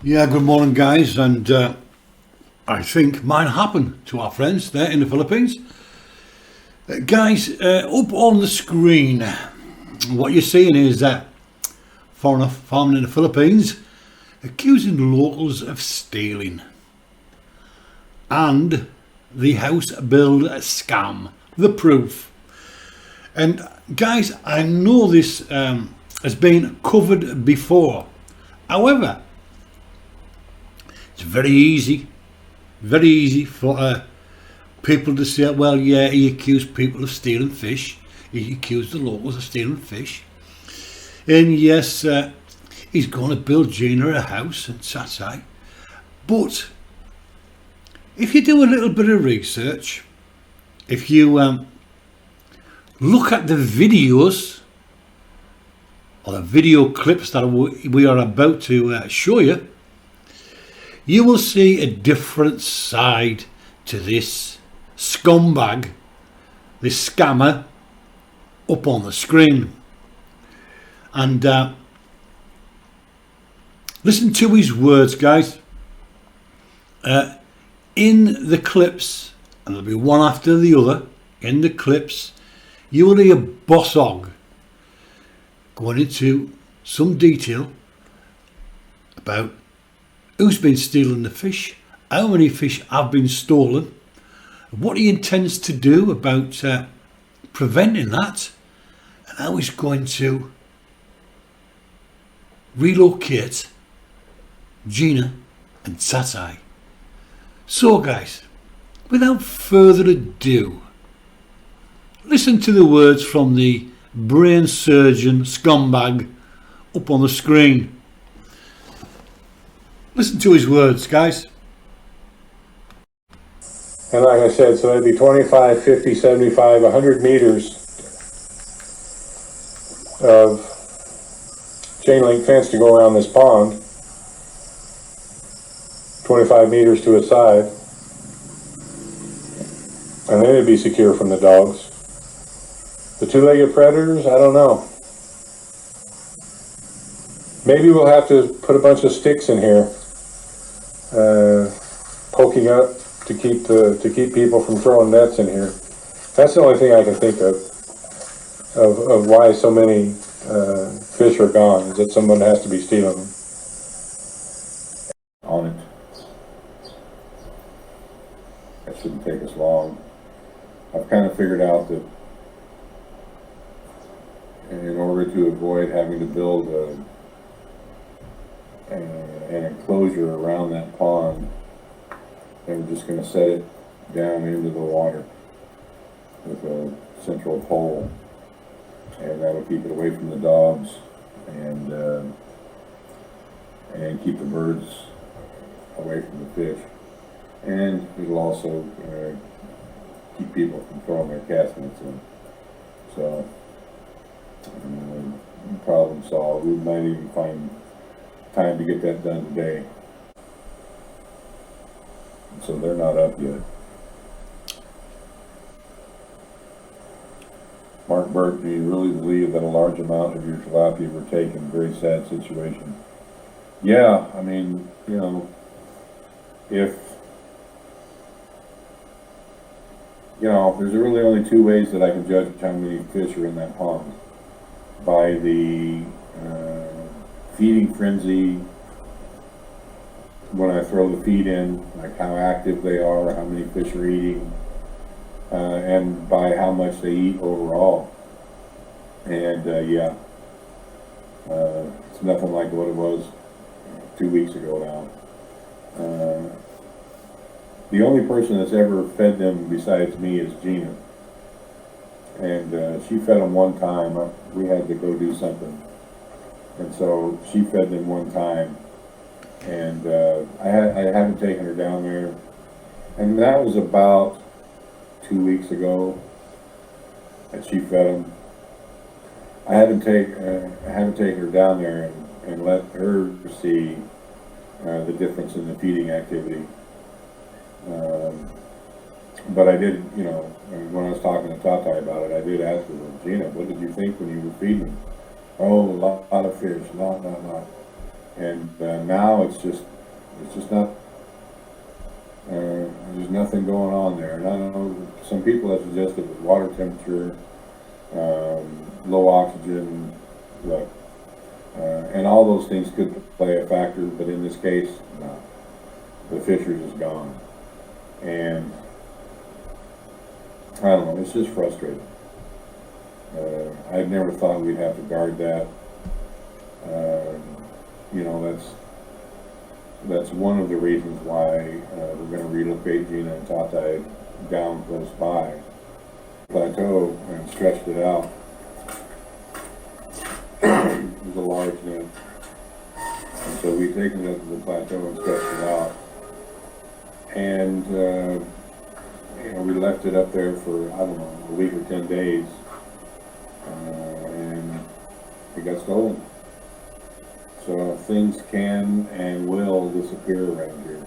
Yeah, good morning, guys. And I think mine happened to our friends there in the Philippines. Guys, up on the screen, what you're seeing is that foreigner farming in the Philippines accusing locals of stealing, and the house build scam, the proof. And guys, I know this has been covered before. However, it's very easy for people to say, well, yeah, he accused people of stealing fish. He accused the locals of stealing fish. And yes, he's going to build Gina a house and Satsai. But if you do a little bit of research, if you look at the videos or the video clips that we are about to show you, you will see a different side to this scumbag, this scammer up on the screen. And listen to his words, guys. In the clips, and there'll be one after the other, in the clips, you will hear Bosshog going into some detail about who's been stealing the fish, how many fish have been stolen, what he intends to do about preventing that, and how he's going to relocate Gina and Tatai. So guys, without further ado, listen to the words from the brain surgeon scumbag up on the screen. Listen to his words, guys. And like I said, so it'd be 25, 50, 75, 100 meters of chain link fence to go around this pond. 25 meters to a side. And then it'd be secure from the dogs. The two-legged predators, I don't know. Maybe we'll have to put a bunch of sticks in here, poking up to keep people from throwing nets in here. That's the only thing I can think of why so many fish are gone, is that someone has to be stealing them. On it. That shouldn't take us long. I've kind of figured out that in order to avoid having to build an enclosure around that pond, and we're just going to set it down into the water with a central pole, and that'll keep it away from the dogs and keep the birds away from the fish, and it'll also keep people from throwing their cast nets in. So problem solved. We might even find time to get that done today. So they're not up yet. Mark Burke, do you really believe that a large amount of your tilapia were taken? Very sad situation. Yeah, I mean, you know, if, you know, there's really only two ways that I can judge how many fish are in that pond. By the feeding frenzy, when I throw the feed in, like how active they are, how many fish are eating, and by how much they eat overall. And yeah, it's nothing like what it was 2 weeks ago now. The only person that's ever fed them besides me is Gina. And she fed them one time. We had to go do something, and so she fed them one time, and I haven't taken her down there, and that was about 2 weeks ago that she fed them. I haven't taken her down there and let her see the difference in the feeding activity. But I did, you know, when I was talking to Tatai about it, I did ask her, well, Gina, what did you think when you were feeding them? Oh, a lot of fish, lot. And now it's just not, there's nothing going on there. And I know some people have suggested with water temperature, low oxygen, look, and all those things could play a factor, but in this case, no. The fisheries is gone. And I don't know, it's just frustrating. I never thought we'd have to guard that. You know, that's one of the reasons why we're going to relocate Gina and Tatai down close by plateau and stretched it out. It was a large net, and so we've taken it to the plateau and stretched it out. And you know, we left it up there for, I don't know, a week or 10 days, and it got stolen. So things can and will disappear around here.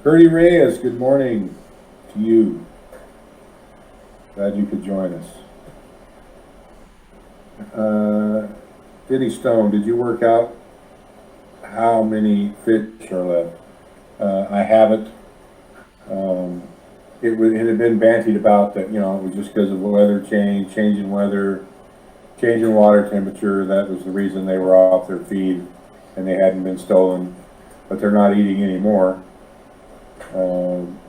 Gertie Reyes, good morning to you. Glad you could join us. Denny Stone, did you work out how many fish are left? I haven't. It had been bantied about that, you know, it was just because of weather change, changing weather, changing water temperature. That was the reason they were off their feed and they hadn't been stolen, but they're not eating anymore. And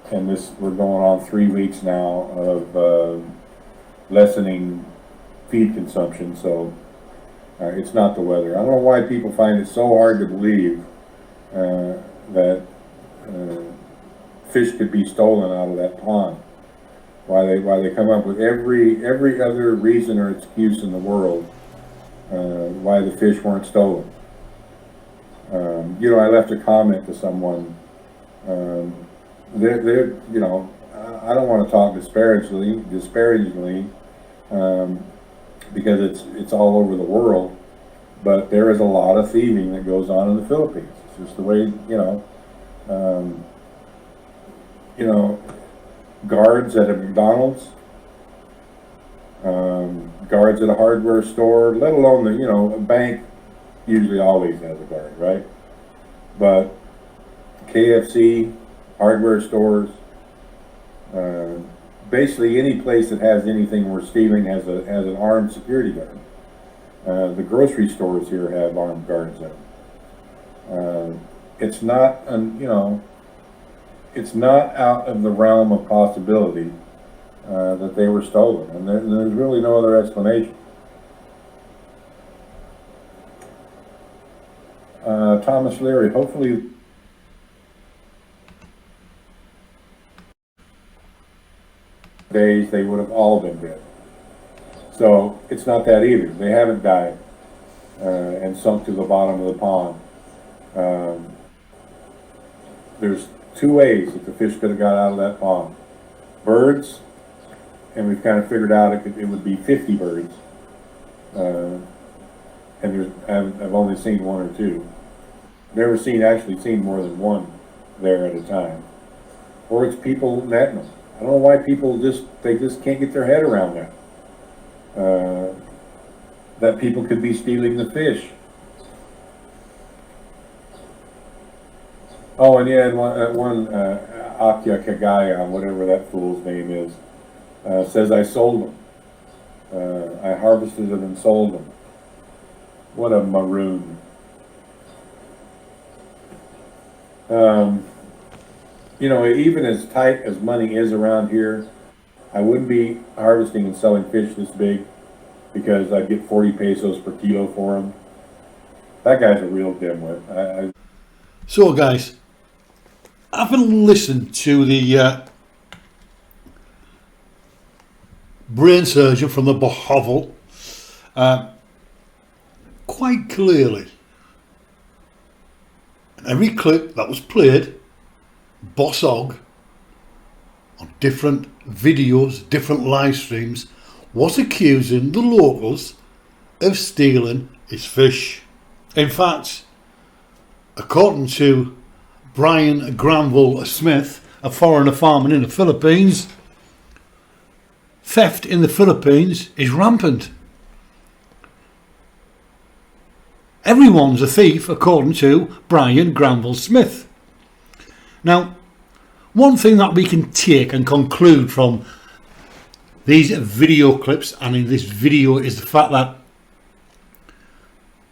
we're going on 3 weeks now of lessening feed consumption, so it's not the weather. I don't know why people find it so hard to believe that fish could be stolen out of that pond. Why they come up with every other reason or excuse in the world why the fish weren't stolen. You know, I left a comment to someone. They're you know, I don't want to talk disparagingly, because it's all over the world, but there is a lot of thieving that goes on in the Philippines. It's just the way, you know, guards at a McDonald's, guards at a hardware store, let alone a bank usually always has a guard, right? But KFC, hardware stores, basically any place that has anything worth stealing has an armed security guard. The grocery stores here have armed guards in them. It's not, it's not out of the realm of possibility that they were stolen, and there's really no other explanation. Thomas Leary, hopefully days they would have all been dead. So it's not that either. They haven't died and sunk to the bottom of the pond. There's two ways that the fish could have got out of that pond. Birds, and we've kind of figured out it would be 50 birds. And I've only seen one or two. Never actually seen more than one there at a time. Or it's people netting them. I don't know why people just can't get their head around that. That people could be stealing the fish. Oh, and yeah, and one Akya Kagaya, whatever that fool's name is, says I sold them. I harvested them and sold them. What a maroon. Even as tight as money is around here, I wouldn't be harvesting and selling fish this big because I'd get 40 pesos per kilo for them. That guy's a real dimwit. So guys, having listened to the brain surgeon from the Bosshog quite clearly, every clip that was played, Bosshog, on different videos, different live streams, was accusing the locals of stealing his fish. In fact, according to Brian Granville Smith, a foreigner farming in the Philippines, theft in the Philippines is rampant. Everyone's a thief according to Brian Granville Smith. Now, one thing that we can take and conclude from these video clips and in this video is the fact that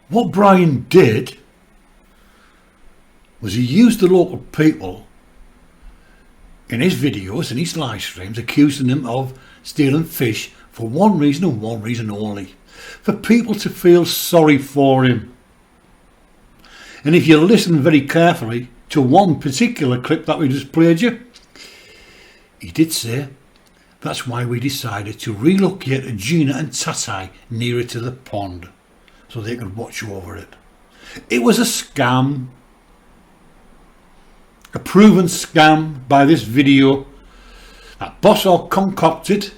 what Brian did was he used the local people in his videos and his live streams, accusing them of stealing fish for one reason and one reason only: for people to feel sorry for him. And if you listen very carefully to one particular clip that we just played you, he did say that's why we decided to relocate Gina and Tatai nearer to the pond so they could watch over it. It was a scam, a proven scam by this video that Bosshog concocted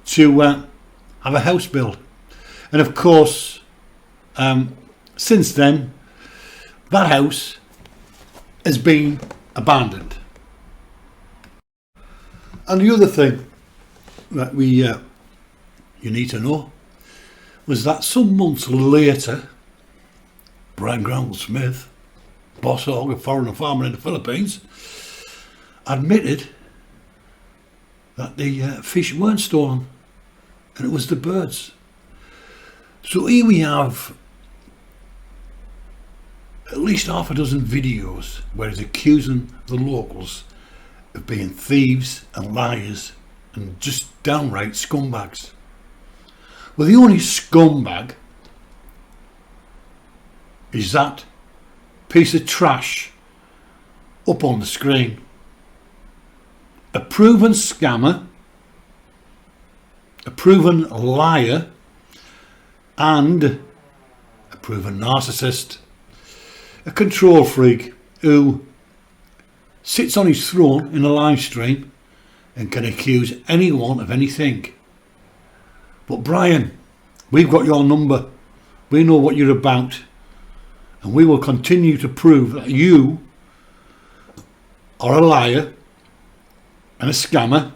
to have a house built. And of course, since then, that house has been abandoned. And the other thing that you need to know was that some months later, Brian Granville Smith, Bosshog, a foreigner farmer in the Philippines, admitted that the fish weren't stolen and it was the birds. So here we have at least half a dozen videos where he's accusing the locals of being thieves and liars and just downright scumbags. Well, the only scumbag is that piece of trash up on the screen. A proven scammer, a proven liar, and a proven narcissist. A control freak who sits on his throne in a live stream and can accuse anyone of anything. But Brian, we've got your number. We know what you're about. And we will continue to prove that you are a liar and a scammer,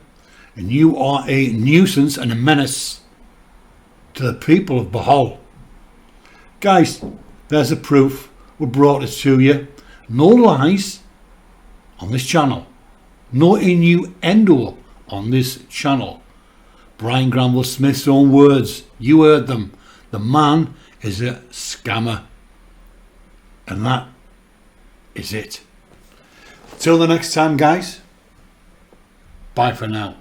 and you are a nuisance and a menace to the people of Bohol. Guys, there's the proof. We brought it to you. No lies on this channel. No innuendo on this channel. Brian Granville Smith's own words. You heard them. The man is a scammer. And that is it. Till the next time, guys. Bye for now.